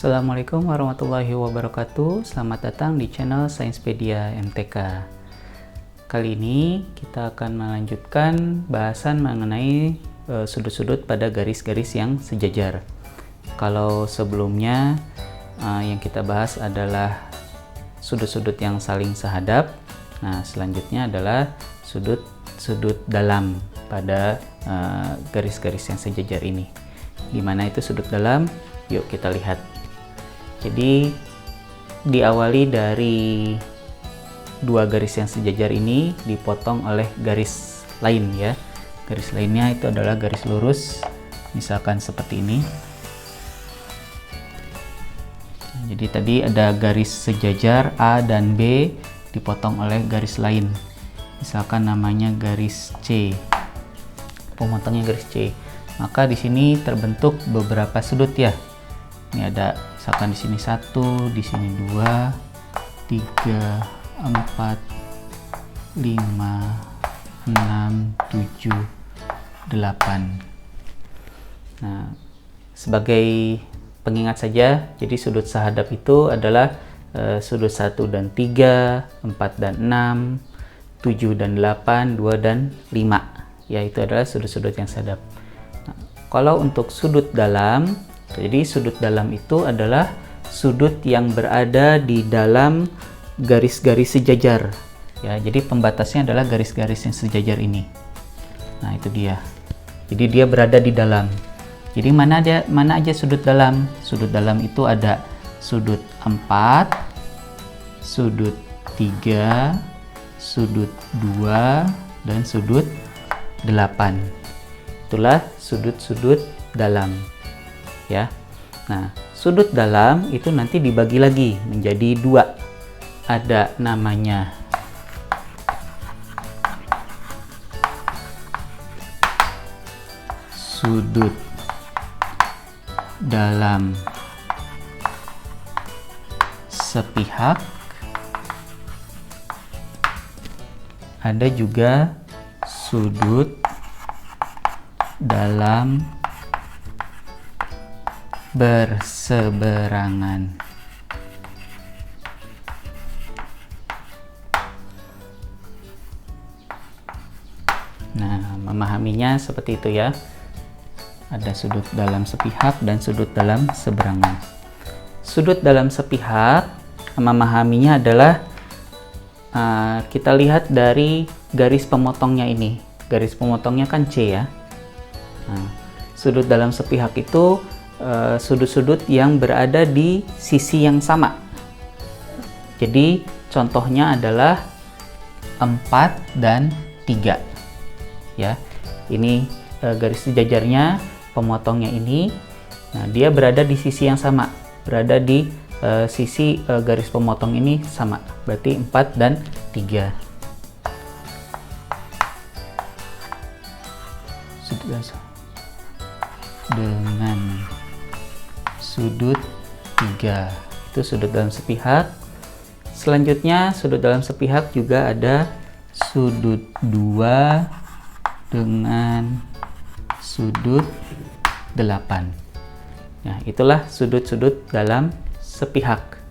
Assalamualaikum warahmatullahi wabarakatuh. Selamat datang di channel Sainspédia MTK. Kali ini kita akan melanjutkan bahasan mengenai sudut-sudut pada garis-garis yang sejajar. Kalau sebelumnya yang kita bahas adalah sudut-sudut yang saling sehadap. Nah, selanjutnya adalah sudut-sudut dalam pada garis-garis yang sejajar ini. Di mana itu sudut dalam? Yuk kita lihat. Jadi diawali dari dua garis yang sejajar ini dipotong oleh garis lain ya. Garis lainnya itu adalah garis lurus, misalkan seperti ini. Jadi tadi ada garis sejajar A dan B dipotong oleh garis lain. Misalkan namanya garis C. Pemotongnya garis C. Maka di sini terbentuk beberapa sudut ya. Ini ada misalkan di sini 1, di sini 2, 3, 4, 5, 6, 7, 8. Nah, sebagai pengingat saja, jadi sudut sehadap itu adalah sudut 1 dan 3, 4 dan 6, 7 dan 8, 2 dan 5. Ya, itu adalah sudut-sudut yang sehadap. Nah, kalau untuk sudut dalam, jadi sudut dalam itu adalah sudut yang berada di dalam garis-garis sejajar. Ya, jadi pembatasnya adalah garis-garis yang sejajar ini. Nah, itu dia. Jadi dia berada di dalam. Jadi mana aja sudut dalam? Sudut dalam itu ada sudut 4, sudut 3, sudut 2, dan sudut 8. Itulah sudut-sudut dalam. Ya, nah sudut dalam itu nanti dibagi lagi menjadi dua. Ada namanya sudut dalam sepihak, ada juga sudut dalam berseberangan. Nah, memahaminya seperti itu ya. Ada sudut dalam sepihak dan sudut dalam seberangan. Sudut dalam sepihak, memahaminya adalah kita lihat dari garis pemotongnya ini. Garis pemotongnya kan C ya. Nah, sudut dalam sepihak itu sudut-sudut yang berada di sisi yang sama. Jadi contohnya adalah 4 dan 3 ya. Ini garis sejajarnya, pemotongnya ini. Nah, dia berada di sisi yang sama, berada di sisi garis pemotong ini sama, berarti 4 dan 3. Dengan sudut 3 itu sudut dalam sepihak. Selanjutnya sudut dalam sepihak juga ada sudut 2 dengan sudut 8. Nah, itulah sudut-sudut dalam sepihak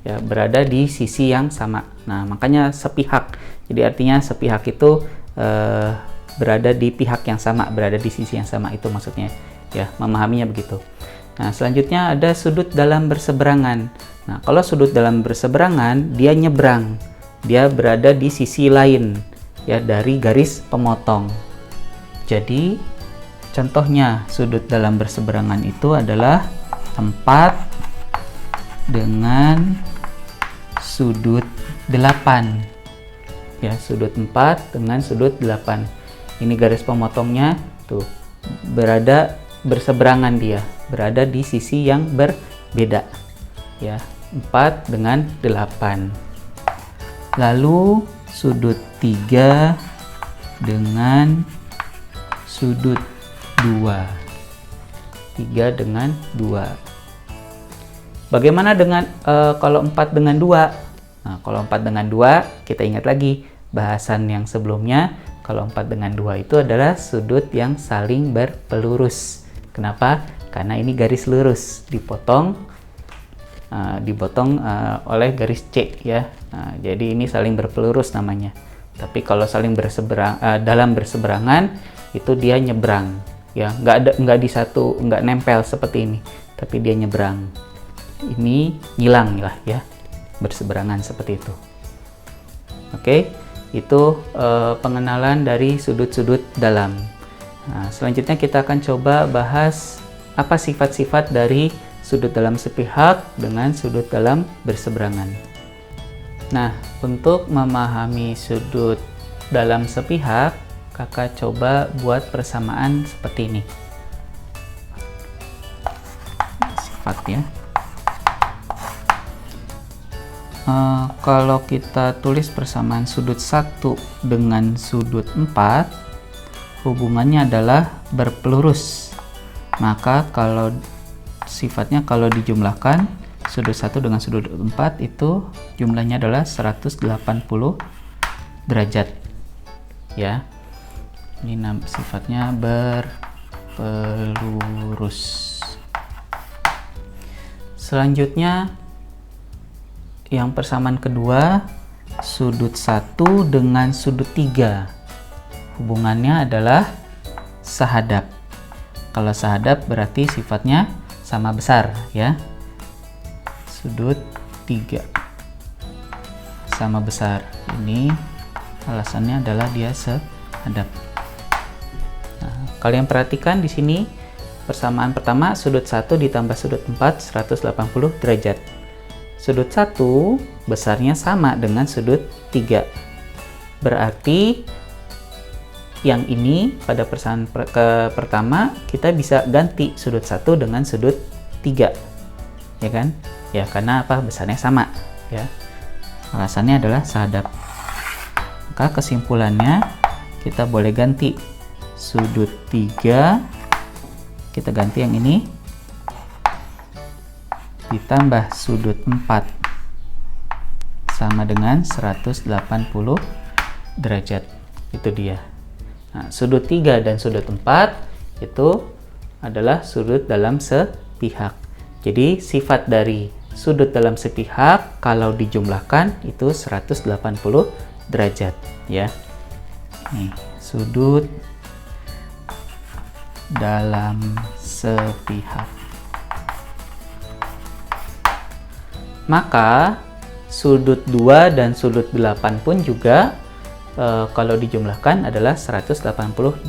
ya, berada di sisi yang sama. Nah, makanya sepihak. Jadi artinya sepihak itu berada di pihak yang sama, berada di sisi yang sama, itu maksudnya ya, memahaminya begitu. Nah, selanjutnya ada sudut dalam berseberangan. Nah, kalau sudut dalam berseberangan, dia nyebrang. Dia berada di sisi lain ya dari garis pemotong. Jadi, contohnya sudut dalam berseberangan itu adalah 4 dengan sudut 8. Ya, sudut 4 dengan sudut 8. Ini garis pemotongnya tuh berada berseberangan, dia berada di sisi yang berbeda ya, 4 dengan 8. Lalu sudut 3 dengan sudut 2. 3 dengan 2. Bagaimana dengan kalau 4 dengan 2? Nah, kalau 4 dengan 2, kita ingat lagi bahasan yang sebelumnya. Kalau 4 dengan 2 itu adalah sudut yang saling berpelurus. Kenapa? Karena ini garis lurus, dipotong dipotong oleh garis C ya. Jadi ini saling berpelurus namanya. Tapi kalau saling dalam berseberangan itu dia nyebrang ya, nggak di satu, nggak nempel seperti ini, tapi dia nyebrang. Ini ngilang lah ya, berseberangan seperti itu. Oke, itu pengenalan dari sudut-sudut dalam. Nah, selanjutnya kita akan coba bahas apa sifat-sifat dari sudut dalam sepihak dengan sudut dalam berseberangan. Nah, untuk memahami sudut dalam sepihak, kakak coba buat persamaan seperti ini. Sifatnya. Kalau kita tulis persamaan sudut 1 dengan sudut 4, hubungannya adalah berpelurus. Maka kalau sifatnya kalau dijumlahkan sudut 1 dengan sudut 4 itu jumlahnya adalah 180 derajat ya. Ini sifatnya berpelurus. Selanjutnya yang persamaan kedua, sudut 1 dengan sudut 3 hubungannya adalah sahadap. Kalau sahadap berarti sifatnya sama besar ya. Sudut 3 sama besar. Ini alasannya adalah dia sehadap. Nah, kalian perhatikan di sini persamaan pertama sudut 1 ditambah sudut 4 180 derajat. Sudut 1 besarnya sama dengan sudut 3. Berarti yang ini pada persamaan pertama kita bisa ganti sudut 1 dengan sudut 3. Ya kan? Ya karena apa? Besarnya sama ya. Alasannya adalah sahadap. Maka kesimpulannya kita boleh ganti sudut 3, kita ganti yang ini ditambah sudut 4 sama dengan 180 derajat. Itu dia. Nah, sudut 3 dan sudut 4 itu adalah sudut dalam sepihak. Jadi sifat dari sudut dalam sepihak kalau dijumlahkan itu 180 derajat ya. Nih, sudut dalam sepihak. Maka sudut 2 dan sudut 8 pun juga kalau dijumlahkan adalah 180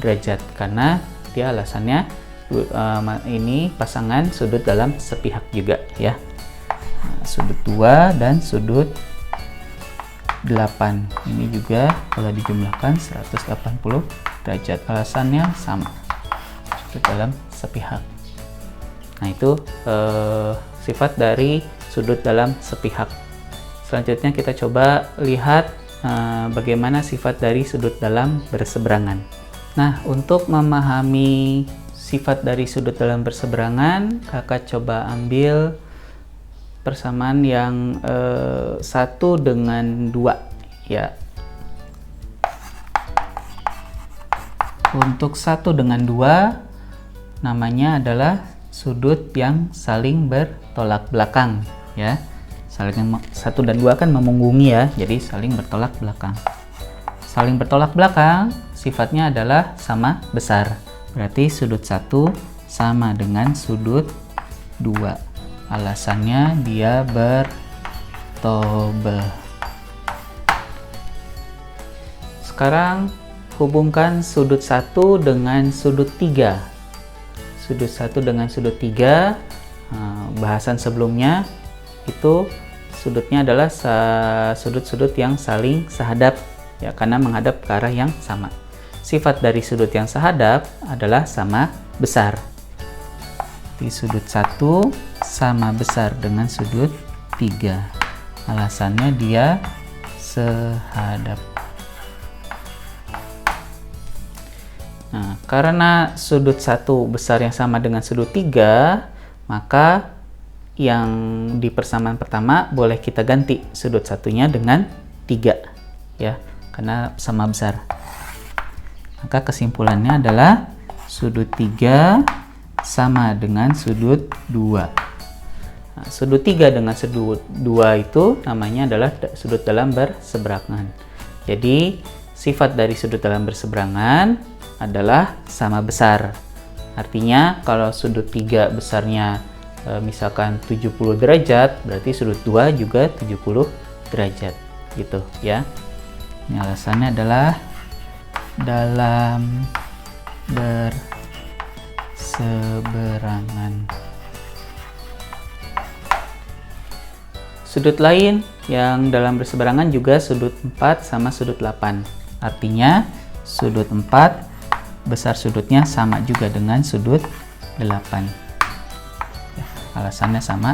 derajat karena dia alasannya ini pasangan sudut dalam sepihak juga ya. Nah, sudut 2 dan sudut 8 ini juga kalau dijumlahkan 180 derajat, alasannya sama, sudut dalam sepihak. Nah itu sifat dari sudut dalam sepihak. Selanjutnya kita coba lihat bagaimana sifat dari sudut dalam berseberangan. Nah, untuk memahami sifat dari sudut dalam berseberangan, kakak coba ambil persamaan yang 1 dengan 2 ya. Untuk 1 dengan 2 namanya adalah sudut yang saling bertolak belakang ya. Saling 1 dan 2 kan memunggungi ya, jadi saling bertolak belakang. Saling bertolak belakang sifatnya adalah sama besar. Berarti sudut 1 sama dengan sudut 2. Alasannya dia bertobel. Sekarang hubungkan sudut 1 dengan sudut 3. Sudut 1 dengan sudut 3, bahasan sebelumnya itu sudutnya adalah sudut-sudut yang saling sahadap ya, karena menghadap ke arah yang sama. Sifat dari sudut yang sahadap adalah sama besar. Di sudut 1 sama besar dengan sudut 3. Alasannya dia sehadap. Nah, karena sudut 1 besar yang sama dengan sudut 3, maka yang di persamaan pertama boleh kita ganti sudut 1-nya dengan 3 ya, karena sama besar. Maka kesimpulannya adalah sudut 3 sama dengan sudut 2. Nah, sudut 3 dengan sudut 2 itu namanya adalah sudut dalam berseberangan. Jadi sifat dari sudut dalam berseberangan adalah sama besar. Artinya kalau sudut 3 besarnya misalkan 70 derajat, berarti sudut 2 juga 70 derajat gitu ya. Ini alasannya adalah dalam berseberangan. Sudut lain yang dalam berseberangan juga sudut 4 sama sudut 8. Artinya sudut 4 besar sudutnya sama juga dengan sudut 8. Ya, alasannya sama,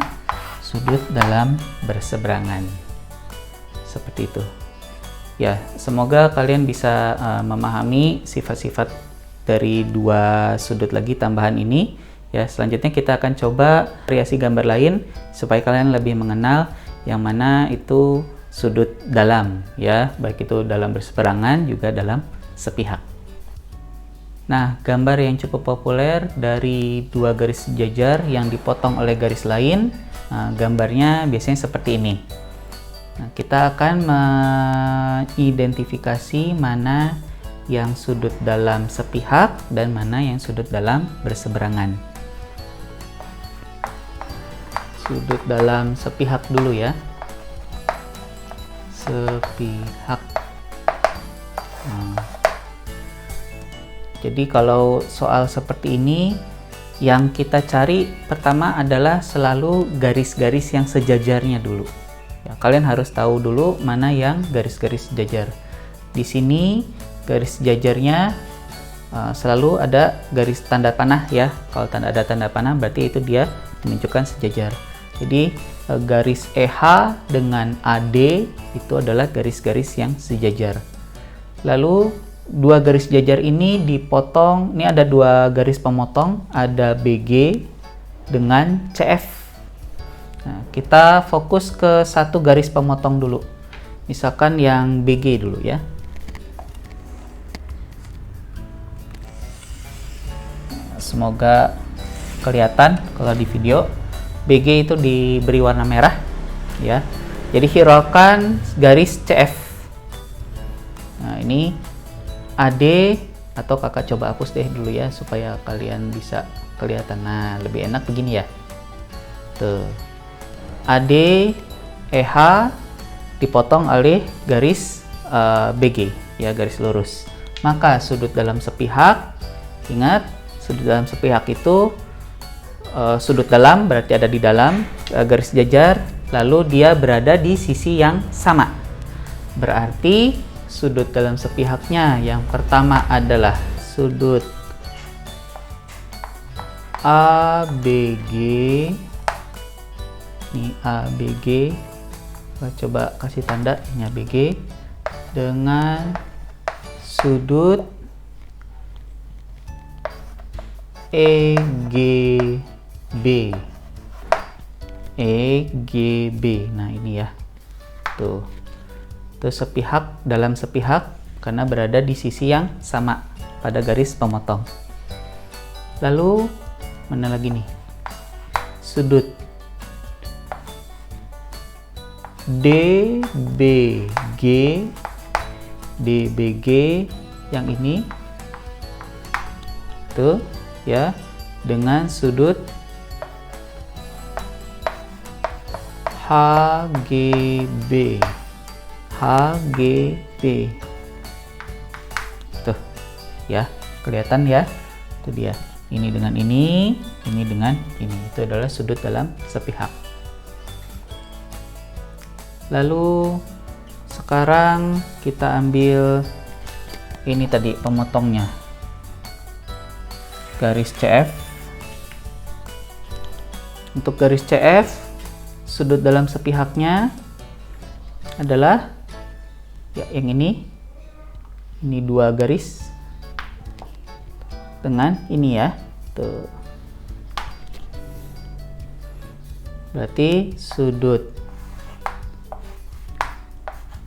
sudut dalam berseberangan. Seperti itu. Ya, semoga kalian bisa memahami sifat-sifat dari dua sudut lagi tambahan ini. Ya, selanjutnya kita akan coba variasi gambar lain supaya kalian lebih mengenal yang mana itu sudut dalam, ya, baik itu dalam berseberangan juga dalam sepihak. Nah, gambar yang cukup populer dari dua garis sejajar yang dipotong oleh garis lain, gambarnya biasanya seperti ini. Nah, kita akan mengidentifikasi mana yang sudut dalam sepihak dan mana yang sudut dalam berseberangan. Sudut dalam sepihak dulu ya. Sepihak. Jadi kalau soal seperti ini, yang kita cari pertama adalah selalu garis-garis yang sejajarnya dulu. Ya, kalian harus tahu dulu mana yang garis-garis sejajar. Di sini garis sejajarnya selalu ada garis tanda panah ya. Kalau ada tanda panah berarti itu dia menunjukkan sejajar. Jadi garis EH dengan AD itu adalah garis-garis yang sejajar. Lalu dua garis sejajar ini dipotong, ini ada dua garis pemotong, ada BG dengan CF. Nah, kita fokus ke satu garis pemotong dulu. Misalkan yang BG dulu ya. Semoga kelihatan kalau di video. BG itu diberi warna merah ya. Jadi hiraukan garis CF. Nah, ini AD, atau kakak coba hapus deh dulu ya supaya kalian bisa kelihatan. Nah, lebih enak begini ya. Tuh. AD EH dipotong oleh garis BG ya, garis lurus. Maka sudut dalam sepihak, ingat sudut dalam sepihak itu sudut dalam berarti ada di dalam garis sejajar, lalu dia berada di sisi yang sama. Berarti sudut dalam sepihaknya yang pertama adalah sudut ABG. Ini ABG. Coba kasih tanda ini ABG dengan sudut EGB. Nah, ini ya. Tuh. Itu sepihak dalam sepihak karena berada di sisi yang sama pada garis pemotong. Lalu mana lagi nih? Sudut DBG yang ini. Tuh, ya, dengan sudut HGB. Tuh ya, kelihatan ya, itu dia, ini dengan ini dengan ini, itu adalah sudut dalam sepihak. Lalu sekarang kita ambil ini tadi pemotongnya, garis CF. Untuk garis CF, sudut dalam sepihaknya adalah ya yang ini dua garis dengan ini ya. Tuh. Berarti sudut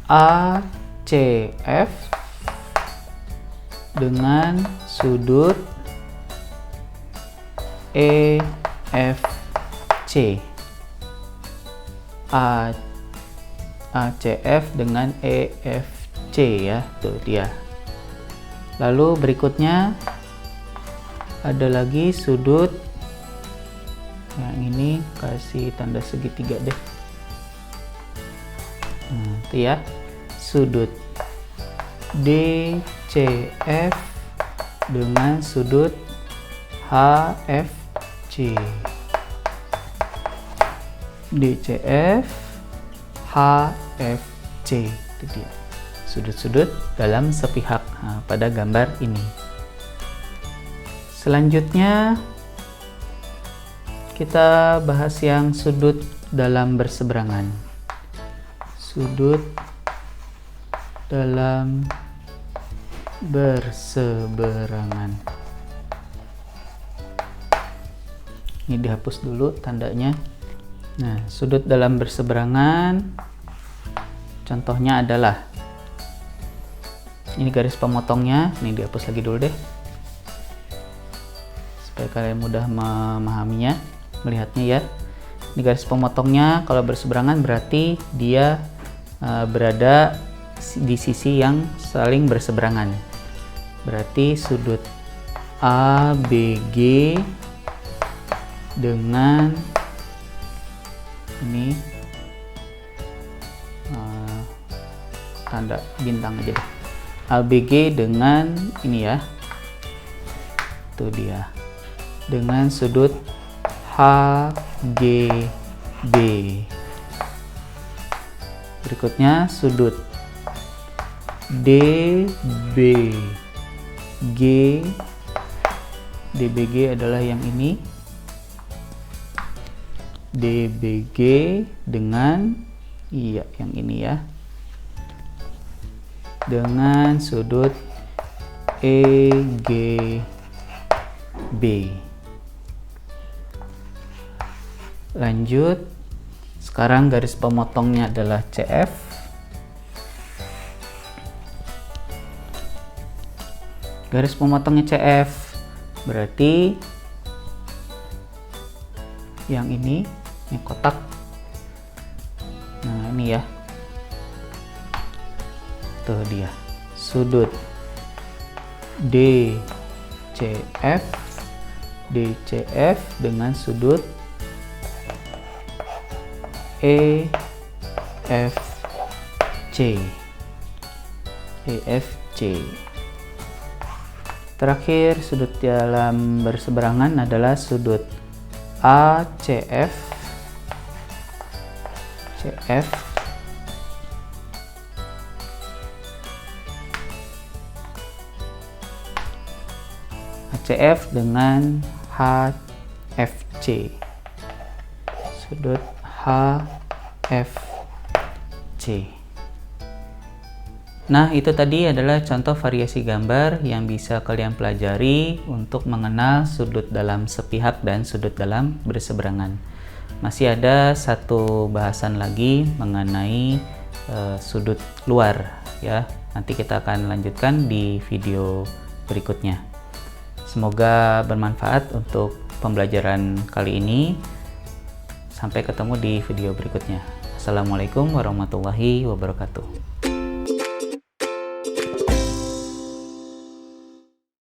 ACF dengan sudut EFC. ACF dengan EFC ya, tuh dia. Lalu berikutnya ada lagi sudut yang ini, kasih tanda segitiga deh. Itu ya, sudut DCF dengan sudut HFC. DCF HFC, itu dia sudut-sudut dalam sepihak pada gambar ini. Selanjutnya kita bahas yang sudut dalam berseberangan. Sudut dalam berseberangan. Ini dihapus dulu tandanya. Nah, sudut dalam berseberangan contohnya adalah ini garis pemotongnya, ini dihapus lagi dulu deh supaya kalian mudah memahaminya, melihatnya ya. Ini garis pemotongnya kalau berseberangan berarti dia berada di sisi yang saling berseberangan. Berarti sudut ABG dengan ini tanda bintang aja deh. ABG dengan ini ya, itu dia, dengan sudut HGB. Berikutnya sudut DBG. DBG adalah yang ini, DBG dengan yang ini ya, dengan sudut EGB. Lanjut, sekarang garis pemotongnya adalah CF. Garis pemotongnya CF berarti yang ini kotak. Nah, ini ya, tuh dia sudut DCF dengan sudut EFC. Terakhir, sudut dalam berseberangan adalah sudut ACF. ACF dengan HFC. Sudut HFC. Nah, itu tadi adalah contoh variasi gambar yang bisa kalian pelajari untuk mengenal sudut dalam sepihak dan sudut dalam berseberangan. Masih ada satu bahasan lagi mengenai sudut luar ya. Nanti kita akan lanjutkan di video berikutnya. Semoga bermanfaat untuk pembelajaran kali ini. Sampai ketemu di video berikutnya. Assalamualaikum warahmatullahi wabarakatuh.